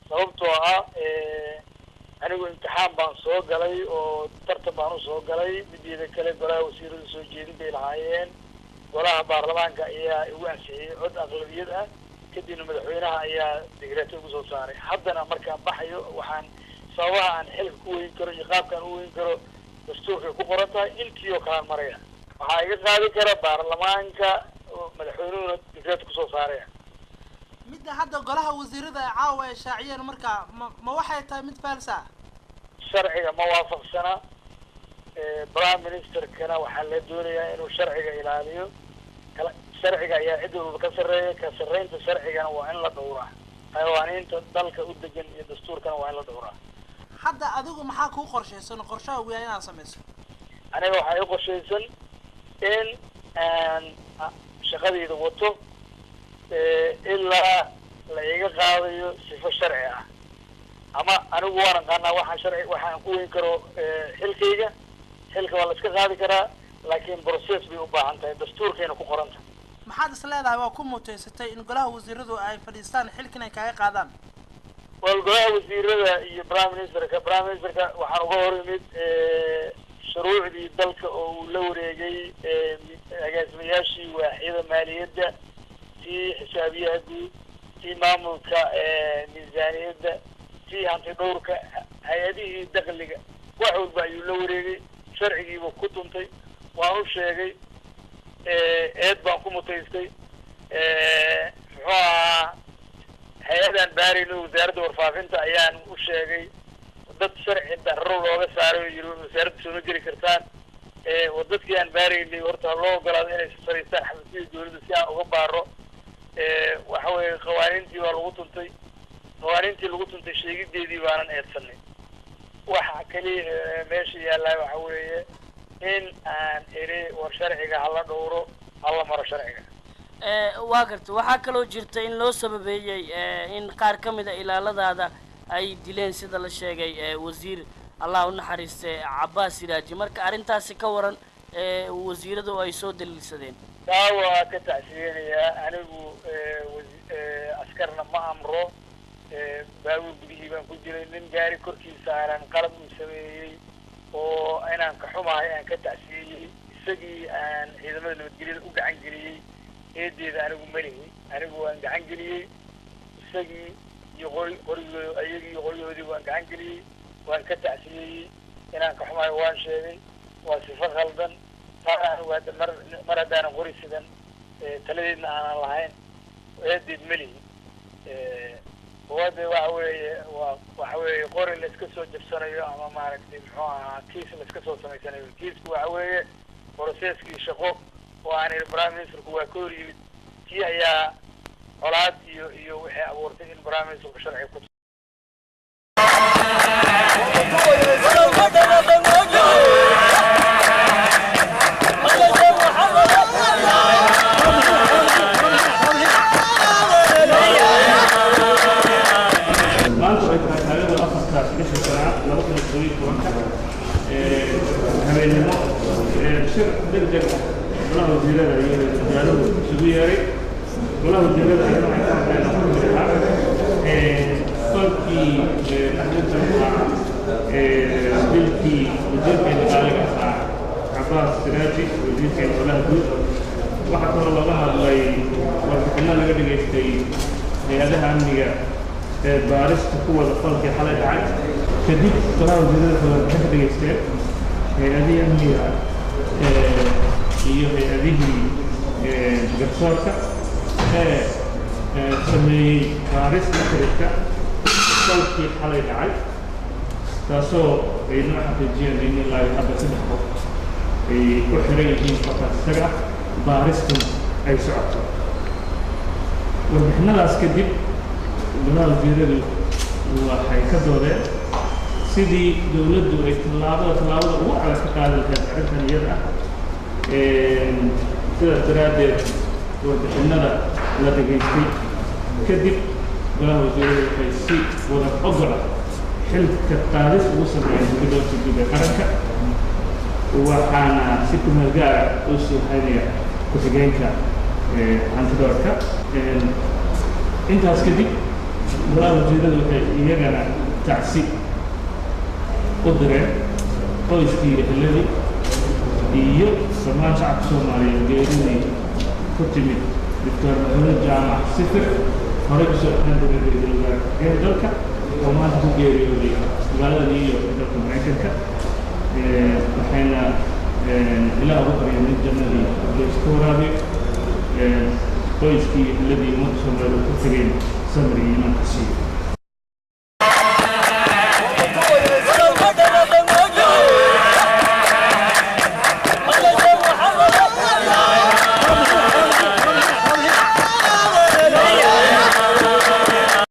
sababtoo ah anigu imtixaan baan soo galay oo tartan baan u soo galay midiyada kale golaha wasiirada soo jeedin bay lahaayeen golaha baarlamaanka ayaa igu ansixiyey cod aqlabiyad ah kadibna madaxweynaha ayaa digreeto ugu soo saaray haddana markaan baxayo waxaan sababaha aan xilka ku weyn karo iyo qaabkaan u weyn karo dastuurkay ku qoran tahay intii oo kalaan maraya waxaa iga qaadi kara baarlamaanka madaxweynuhuna digreeto kusoo saaraya midda hadda golaha wasiirada ee caawa ay shaaciyeen marka ma waxay tahay mid faalsa sharciga ma waafaqsana prime ministerkana waxaa la doonayaa inuu sharciga ilaaliyo sharciga ayaa cid walba ka sarreeya ka sarreynta sharcigana waa in la dhowraa xayawaaniinta dalka u degan iyo dastuurkana waa in la dhowraa hadda adigu maxaa kuu qorshaysan qorshaha ugu yahay inaad samayso aniga waxaa ii qorshaysan in aan shaqadayda wato ilaa la iga qaadayo sifo sharci ah ama anigu waan aqaanaa waxaan ku weyn karo xilkayga xilka waa la iska qaadi karaa laakiin process bay u baahan tahay dastuurkayna ku qoran tahay maxaad is leedahay waa ku muteysatay in golaha wasiiradu ay fadhiistaan xilkan ay kaaga qaadaan wal golaha wasiirada iyo prime ministerka waxaan uga hor imid shuruucdii dalka oo uu la wareegay agaasimayaashii waaxyada maaliyadda tii xisaabiyaha guud tii maamulka miisaaniyadda tii hanti dhowrka hay-adihii dakhliga wax walba ayuu la wareegay sharcigiiba ku tuntay waan u sheegay eed baan ku mutaystay muxuu ahaa hay-adaan baarayno wasaaradda warfaafinta ayaan u sheegay dad sharci darro looga saaray oo yiri wasaaradda sooma geli kartaan dadkii aan baaraynay horta loo ogolaado inay fariistaan xafiisyada dawladda si aan uga baaro waxa weeye qawaaniintii waa lagu tuntay qawaaniintii lagu tuntay sheegideedii baanan eedsanay waxa kaliya meesha yaallaa waxa weeye in aan iri war sharciga hala dhowro hala maro sharciga waa garta waxaa kaloo jirta in loo sababeeyey in qaar ka mid a ilaaladaada ay dileen sida la sheegay wasiir allah u naxariiste cabbaas siraaji marka arrintaasi ka waran wasiiradu ay soo daliilsadeen taa waa ka tacsiyeynayaa anigu askarna ma amro baabuur gudihii baan ku jiray nin gaari korkiisa saaran qalab uu sameeyey oo inaan ka xumahay aan ka tacsiyeyey isagii aan ciidamada nabadgelyada u gacan geliyey eedeeda anigu malihi anigu waan gacan geliyey isagii iyo qorigooda ayagii iyo qoryahoodii waan gacan geliyey waan ka tacsiyeyey inaan ka xumahay waan sheegay waa sifo khaldan taa anigu hadda mar haddaanan qori sidan taladeedna aanan lahayn eedeed malihi wade waxa weeye qori la iska soo jabsanayo ama maaragtay muxuu ahaa kiis la iska soo samaysanayo kiisku waxa weeye processkii shaqo oo aan iri prime ministerku waa ka hor yimid tii ayaa colaad iyo waxay abuurtay in prime ministerku sharci ku degdeg golaha wasiirada iyo magaaladu isugu yeeray golaha wasiirada qolkii dilkii wasiirkeena qaaliga ahaa cabbaas siraaji wasiirkeena golaha guud waxaa kaloo laga hadlay warbixino laga dhigaystay hay-adaha amniga baarista ku wada qolkii xalay dhacay kadib golaha wasiirada warbixin ka dhigaysteen hay-adihii amniga iyo hay-adihii garsoorka sameeyey baarista xiriirka qolkii xalay dhacay taasoo ay noo xaqiijiyeen in ilaa hadda 3 qof ay ku xiran yihiin qofkaas isaga ah baaristuna ay socoto warbixinadaas kadib golaha wasiiradu waxay ka doodeen sidii dawladdu ay tallaabada ugu adag ka qaadi lahayd arrintan iyada ah sidaas daraaddeed warbixinada la dhageystay kadib golaha wasiiradu waxay si wada ogola xilka qaadis ugu sameeyeen guddoonka guud ee qaranka waxaana si kumeel gaara u soo haynaya ku-xigeenka hantidhoorka intaas kadib golaha wasiirada waxay iyagana tacsi u direen qoyskii eheladii iyo dhammaan shacabka soomaaliyeed geeridii ku timid doctor maxamed jaamac sifir horey kusoo ahaan jiray ra'iisul wasaare dalka oo maanta ku geeriyooday magaalada New York ee dalka Mareykanka waxayna ilaah ugu baryeen in jannadii laysku waraabiyo qoyskii eheladii ummadda soomaaliyeed ku tegeen sabir iyo iimaan ka siiyo